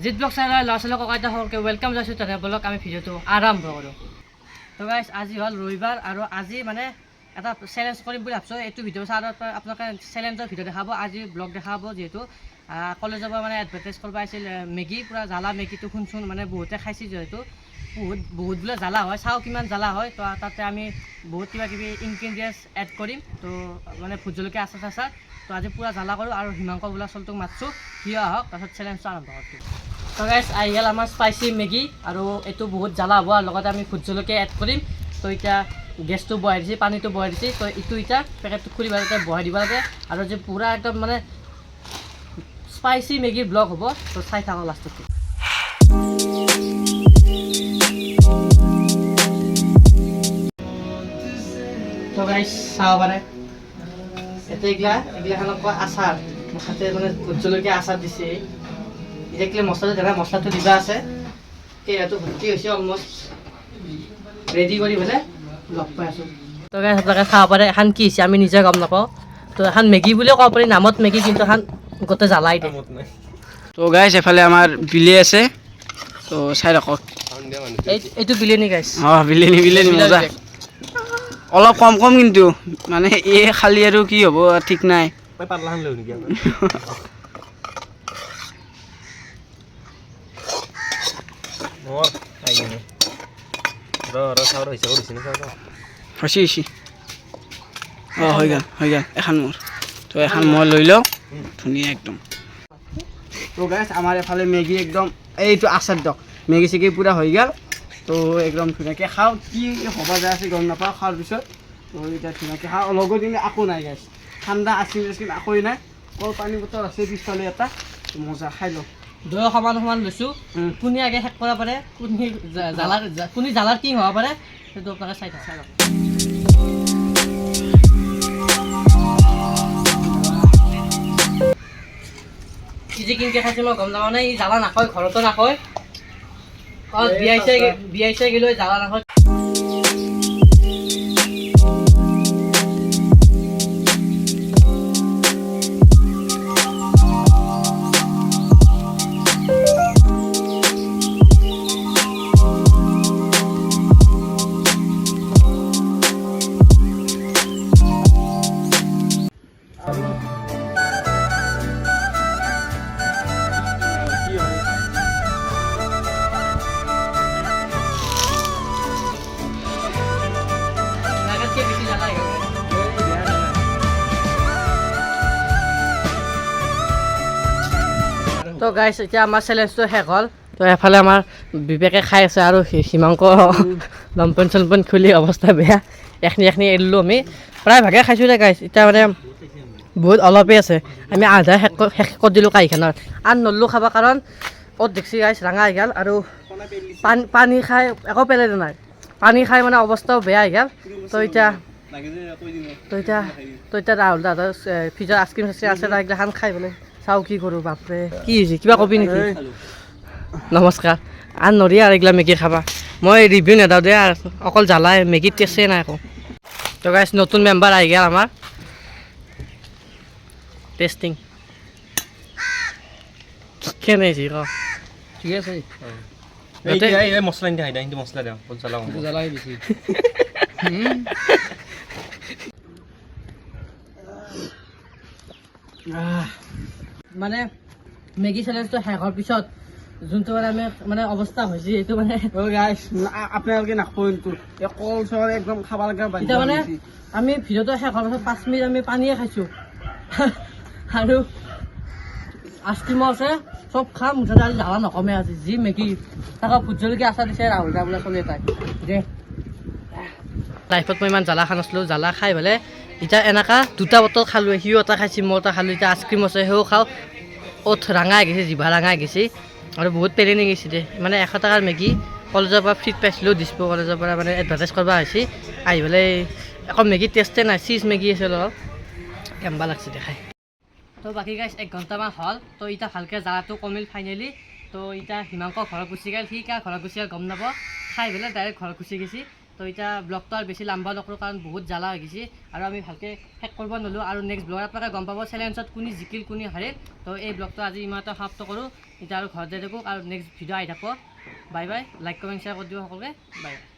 জিত ব্লগ চেনেলৰ ল'ৰা ছোৱালী ককাইতা সকলকে ৱেলকাম জনাইছোঁ। তেনে ব্লগ আমি ভিডিঅ'টো আৰম্ভ কৰোঁ। তো গাইজ আজি হ'ল ৰবিবাৰ আৰু আজি মানে এটা চেলেঞ্জ কৰিম বুলি ভাবিছোঁ। এইটো ভিডিঅ' চাই আপোনালোকে চেলেঞ্জৰ ভিডিঅ' দেখাব, আজি ব্লগ দেখাব। যিহেতু কলেজৰ পৰা মানে এডভাৰটাইজ কৰিব আহিছিল মেগী, পূৰা জ্বালা মেগীটো শুনচোন মানে বহুতে খাইছে। যিহেতু বহুত বোলে জ্বালা হয়, চাওঁ কিমান জ্বালা হয়। তো তাতে আমি বহুত কিবা কিবি ইনগ্ৰিডিয়েণ্টছ এড কৰিম। তো মানে ভোট জলকীয়া আচাৰ চাচাৰ। তো আজি পূৰা জ্বালা কৰোঁ আৰু হিমাংক বোলা চলটোক মাতছোঁ, সিও আহক, তাৰপিছত চেলেঞ্জটো আৰম্ভ কৰিছোঁ। তো গাইজ আহি গ'ল আমাৰ স্পাইচি মেগী আৰু এইটো বহুত জ্বালা হ'ব আৰু লগতে আমি ভোট জলকীয়া এড কৰিম। তো এতিয়া গেছটো বহাই দিছে, পানীটো বহাই দিছে। তো এইটো এতিয়া পেকেটটো খুলি ভালকৈ বহাই দিব লাগে আৰু যে পূৰা একদম মানে স্পাইচি মেগীৰ ব্লগ হ'ব। তো চাই থাকক লাষ্টত। তো গাইজ চাব পাৰে এতিয়া এইগিলাখানক কয় আচাৰ। তাতে মানে ভোট জলকীয়া আচাৰ দিছে। এতিয়া মছলা দেখা মছলাটো দিবা আছে, কেৰাটো ভৰ্তি হৈছে, অলমষ্ট ৰেডি কৰি পেলাই লগ পাই আছোঁ। তো গাইজ আপোনালোকে খাব পাৰে এখন কি হৈছে আমি নিজে গম নাপাওঁ। তো এখন মেগী বুলিও ক'ব পাৰি, নামত মেগী, কিন্তু এখন গোটেই জ্বালাই দিয়ে। তো গাইজ এফালে আমাৰ বিলি আছে, তো চাই ৰাখক। এইটো বিলিয়নী গাইজ। অঁ বিলিয়নী মজা। অলপ কম কিন্তু মানে এই খালি আৰু কি হ'ব ঠিক নাই। হৈছে অঁ হৈ গ'ল এখন মোৰ। তো এখন মই লৈ লওঁ, ধুনীয়া একদম। তো গাইজ আমাৰ এফালে মেগী একদম এইটো আচাৰ দিয়ক, মেগী চেগী পূৰা হৈ গ'ল। তো একদম ধুনীয়াকৈ খাওঁ, কি হ'ব যায় আছে গম নাপাওঁ। খোৱাৰ পিছত তো এতিয়া ধুনীয়াকৈ খাওঁ। লগত কিন্তু একো নাই গাইজ, ঠাণ্ডা আছিল একোৱেই নাই, অকল পানী বটল আছে পিছফালে এটা। মজা খাই লওঁ। দুয়ো সমান লৈছোঁ। কোনে আগে শেষ কৰিব পাৰে, কোনে জ্বালাৰ কিং হ'ব পাৰে, সেইটো আপোনালোকে চাই লওক। কি যে কিনকে খাইছে মই গম নাপাওঁ নাই। ই জ্বালা নাখায়, ঘৰতো নাখায়। অঁ বিয়াই চাই গেলৈ জ্বালা নাখায়। তো গাইজ এতিয়া আমাৰ চেলেঞ্জটো শেষ হ'ল। তো এফালে আমাৰ বিবেকে খাই আছে আৰু হিমাংক লম্পেন চলম্পেন খুলি অৱস্থা বেয়া। এখনি এৰিলোঁ আমি, প্ৰায় ভাগে খাইছোঁ দে গাইজ। এতিয়া মানে বহুত অলপেই আছে, আমি আধা শেষ কৰি দিলোঁ কাঁহীখনত। আন নল্লোঁ খাব, কাৰণ ক'ত দেখছি গাইজ ৰাঙা হৈ গ'ল আৰু পানী খাই একো পেলাইও নাই। পানী খাই মানে অৱস্থাও বেয়া হৈ গ'ল। তো এতিয়া ৰাহুল দাদাৰ ফ্ৰিজৰ আইচক্ৰীম চাইচক্ৰীম আছে, এইগিলাখান খাই পেলাই চাওঁ কি কৰোঁ। বাপৰে কি হৈছে, কিবা কবি নেকি? নমস্কাৰ। আৰু নৰি আৰু এইগিলা মেগী খাবা, মই ৰিভিউ নেদাওঁ দে আৰু, অকল জ্বালাই, মেগীত টেষ্টেই নাই একো। তো গাইজ নতুন মেম্বাৰ আহি গ'ল আমাৰ টেষ্টিং। কেনে হৈছে ক? ঠিক আছে। মছলা নিদিয়া কিন্তু মছলা দিওঁ, জ্বালাই বেছি। মানে মেগী চেলেঞ্জটো শেষ হোৱাৰ পিছত যোনটো মানে আমি মানে অৱস্থা হৈছে, এইটো মানে আপোনালোকে নাখাব কিন্তু কল চল একদম খাব লগা। এতিয়া মানে আমি ভিডিঅ'টো শেষ হোৱাৰ পাছত 5 মিনিট আমি পানীয়ে খাইছোঁ আৰু আইচক্ৰীমো আছে, চব খাম। মুঠতে আজি জ্বালা নকমে। আজি যি মেগী তাক ভোট জলকীয়া আচাৰ দিছে ৰাহুল দা বোলে চলি এটাই দে। লাইফত মই ইমান জ্বালা খা নাছিলোঁ, জ্বালা খাই পেলাই এতিয়া এনেকা দুটা বটল খালোঁ। সিও এটা খাইছে, মই এটা খালোঁ। এতিয়া আইচক্ৰীম আছে, সেইও খাওঁ। ওঠ ৰাঙা হৈ গৈছে, জিভা ৰাঙা হৈ গৈছে আৰু বহুত পেৰেনি গৈছে দে। মানে 100 টকাৰ মেগী কলেজৰ পৰা ফ্ৰীত পাইছিলোঁ, দিছপুৰ কলেজৰ পৰা মানে এডভাৰটাইজ কৰিব আহিছে। আহি পেলাই আকৌ মেগী টেষ্টেই নাই, চিজ মেগী আছে অলপ, কেম্বা লাগছে দেখাই। তো বাকী গাইজ 1 ঘণ্টামান হ'ল। তো এতিয়া ভালকৈ জ্বালাটো কমিল ফাইনেলি। তো এতিয়া হিমাংক ঘৰত গুচি গ'ল, সি কাৰ ঘৰত গুচি গ'ল গম নাপাওঁ। খাই পেলাই ডাইৰেক্ট ঘৰত গুচি গৈছে। তো এতিয়া ব্লগটো আৰু বেছি লাম্বা নকৰোঁ কাৰণ বহুত জ্বালা হৈ গৈছে আৰু আমি ভালকৈ শেষ কৰিব নোৱাৰিলোঁ আৰু নেক্সট ব্লগত আপোনালোকে গম পাব চেলেঞ্জত কোনে জিকিল কোনে হাৰিল তো এই ব্লগটো আজি ইমানতে সমাপ্ত কৰোঁ এতিয়া আৰু ঘৰত যাই থাকোঁ আৰু নেক্সট ভিডিঅ' আহি থাকিব bye bye like comment share কৰি দিব সকলোকে বাই বাই